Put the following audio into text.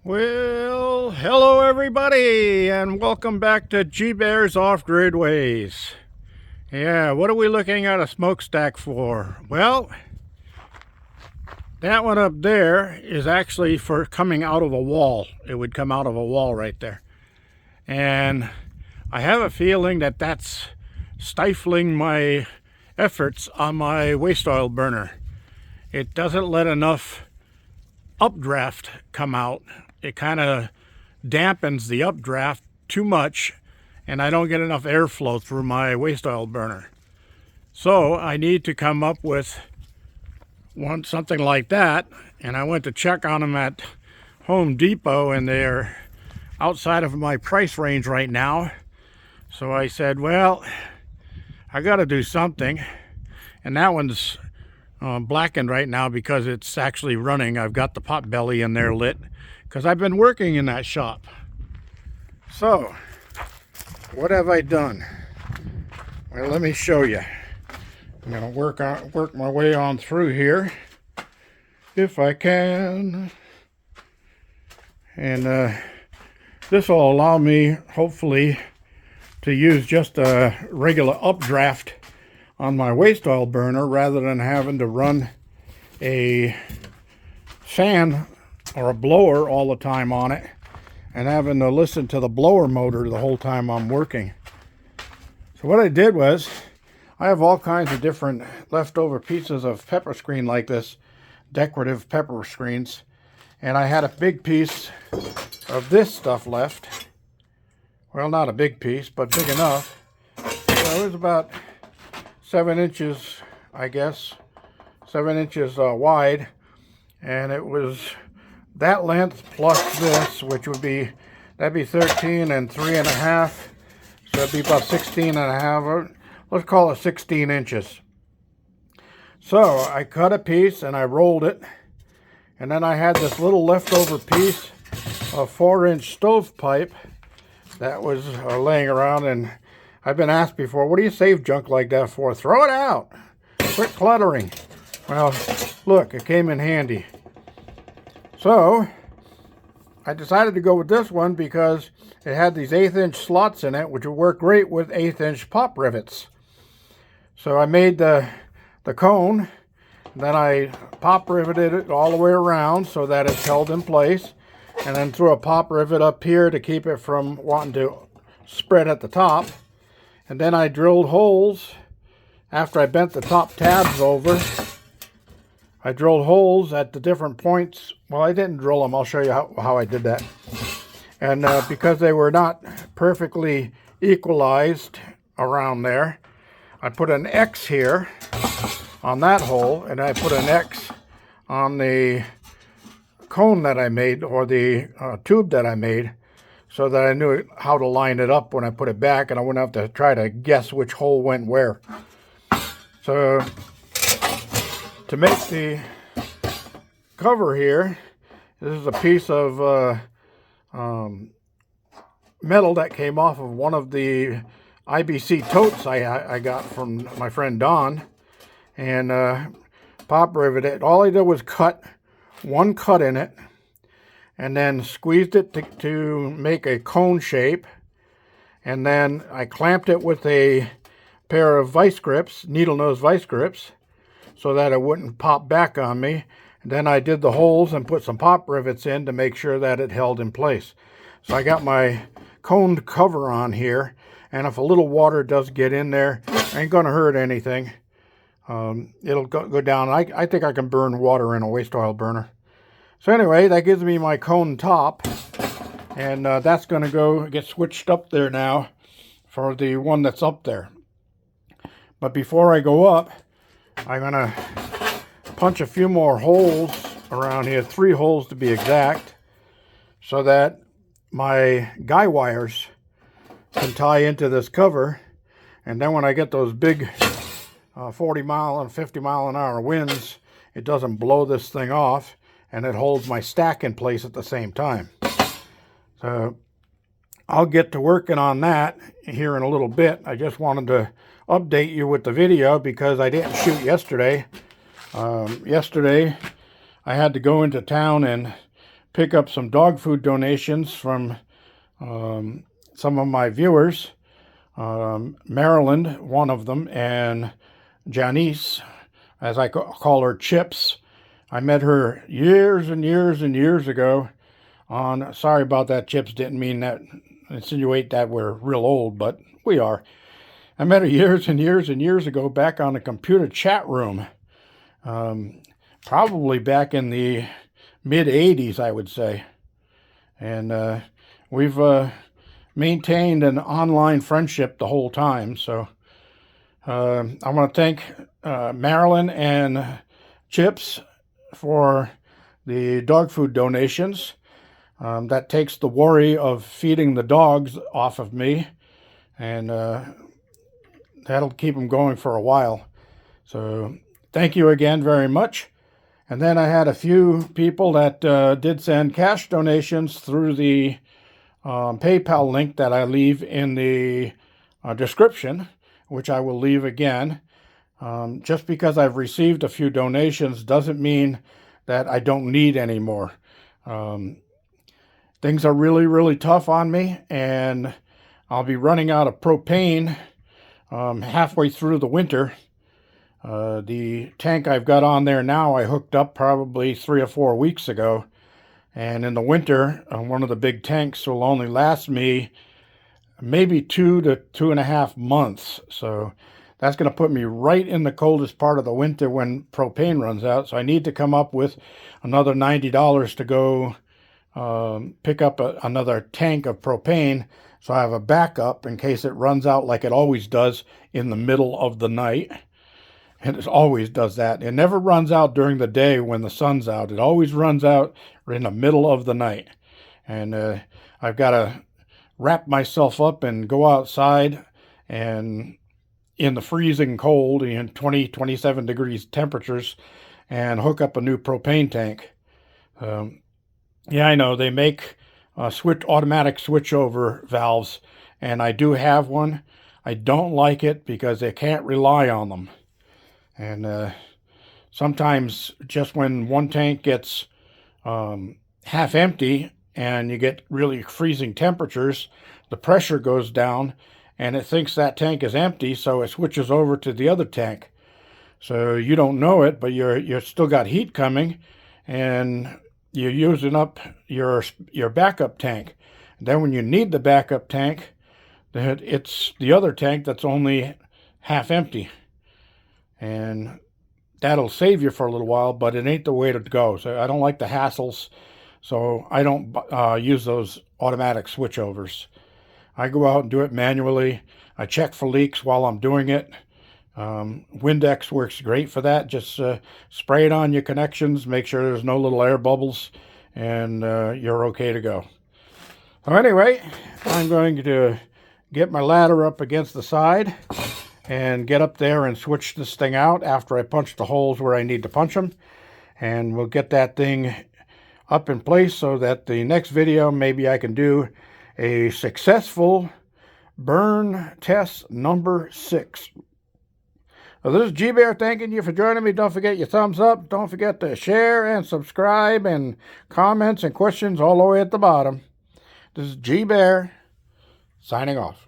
Well, hello everybody, and welcome back to G-Bear's Off-Grid Ways. Yeah, what are we looking at a smokestack for? Well, that one up there is actually for coming out of a wall. It would come out of a wall right there. And I have a feeling that that's stifling my efforts on my waste oil burner. It doesn't let enough updraft come out. It kind of dampens the updraft too much, and I don't get enough airflow through my waste oil burner. So I need to come up with something like that, and I went to check on them at Home Depot, and they're outside of my price range right now. So I said, well, I got to do something. And that one's blackened right now because it's actually running. I've got the pot belly in there lit because I've been working in that shop. So what have I done? Well, let me show you. I'm going to work my way on through here if I can. And this will allow me, hopefully, to use just a regular updraft on my waste oil burner rather than having to run a fan or a blower all the time on it and having to listen to the blower motor the whole time I'm working. So what I did was, I have all kinds of different leftover pieces of pepper screen like this, decorative pepper screens, and I had a big piece of this stuff left. Well, not a big piece, but big enough. So it was about 7 inches, I guess, 7 inches wide, and it was that length plus this, which would be, that'd be 13 and 3.5, so it'd be about 16.5, or let's call it 16 inches. So I cut a piece and I rolled it, and then I had this little leftover piece of 4-inch stovepipe that was laying around, and I've been asked before, what do you save junk like that for? Throw it out. Quit cluttering. Well, look, it came in handy. So I decided to go with this one because it had these 1/8-inch slots in it, which would work great with 1/8-inch pop rivets. So I made the cone, then I pop riveted it all the way around so that it's held in place, and then threw a pop rivet up here to keep it from wanting to spread at the top. And then I drilled holes after I bent the top tabs over. I drilled holes at the different points. Well, I didn't drill them. I'll show you how I did that. And because they were not perfectly equalized around there, I put an X here on that hole, and I put an X on the cone that I made, or the tube that I made, so that I knew how to line it up when I put it back, and I wouldn't have to try to guess which hole went where. So to make the cover here, this is a piece of metal that came off of one of the IBC totes I got from my friend Don, and pop riveted. All I did was cut one cut in it, and then squeezed it to make a cone shape, and then I clamped it with a pair of vice grips, needle nose vice grips, so that it wouldn't pop back on me. And then I did the holes and put some pop rivets in to make sure that it held in place. So I got my coned cover on here, and if a little water does get in there, it ain't gonna hurt anything. It'll go down. I think I can burn water in a waste oil burner. So anyway, that gives me my cone top, and that's going to get switched up there now for the one that's up there. But before I go up, I'm going to punch a few more holes around here, 3 holes to be exact, so that my guy wires can tie into this cover. And then when I get those big 40 mile and 50 mile an hour winds, it doesn't blow this thing off, and it holds my stack in place at the same time. So I'll get to working on that here in a little bit. I just wanted to update you with the video because I didn't shoot yesterday. Yesterday I had to go into town and pick up some dog food donations from some of my viewers. Maryland, one of them, and Janice, as I call her, Chips. I met her years and years and years ago on, sorry about that, Chips, didn't mean that, insinuate that we're real old, but we are. I met her years and years and years ago back on a computer chat room, probably back in the mid-'80s, I would say. And we've maintained an online friendship the whole time. So I want to thank Marilyn and Chips for the dog food donations. That takes the worry of feeding the dogs off of me, and that'll keep them going for a while. So thank you again very much. And then I had a few people that did send cash donations through the PayPal link that I leave in the description, which I will leave again. Just because I've received a few donations doesn't mean that I don't need any more. Things are really, really tough on me, and I'll be running out of propane halfway through the winter. The tank I've got on there now, I hooked up probably 3 or 4 weeks ago. And in the winter, one of the big tanks will only last me maybe 2 to 2.5 months. So that's going to put me right in the coldest part of the winter when propane runs out. So I need to come up with another $90 to go pick up another tank of propane, so I have a backup in case it runs out like it always does in the middle of the night. And it always does that. It never runs out during the day when the sun's out. It always runs out in the middle of the night. And I've got to wrap myself up and go outside and in the freezing cold, in 20, 27 degrees temperatures, and hook up a new propane tank. Yeah, I know they make automatic switchover valves, and I do have one. I don't like it because I can't rely on them. And sometimes just when one tank gets half empty and you get really freezing temperatures, the pressure goes down and it thinks that tank is empty, so it switches over to the other tank. So you don't know it, but you're still got heat coming, and you're using up your backup tank. And then when you need the backup tank, it's the other tank that's only half empty. And that'll save you for a little while, but it ain't the way to go. So I don't like the hassles, so I don't use those automatic switchovers. I go out and do it manually. I check for leaks while I'm doing it. Windex works great for that. Just spray it on your connections, make sure there's no little air bubbles, and you're okay to go. So anyway, I'm going to get my ladder up against the side and get up there and switch this thing out after I punch the holes where I need to punch them. And we'll get that thing up in place so that the next video, maybe I can do a successful burn test number 6. So this is G-Bear thanking you for joining me. Don't forget your thumbs up. Don't forget to share and subscribe, and comments and questions all the way at the bottom. This is G-Bear signing off.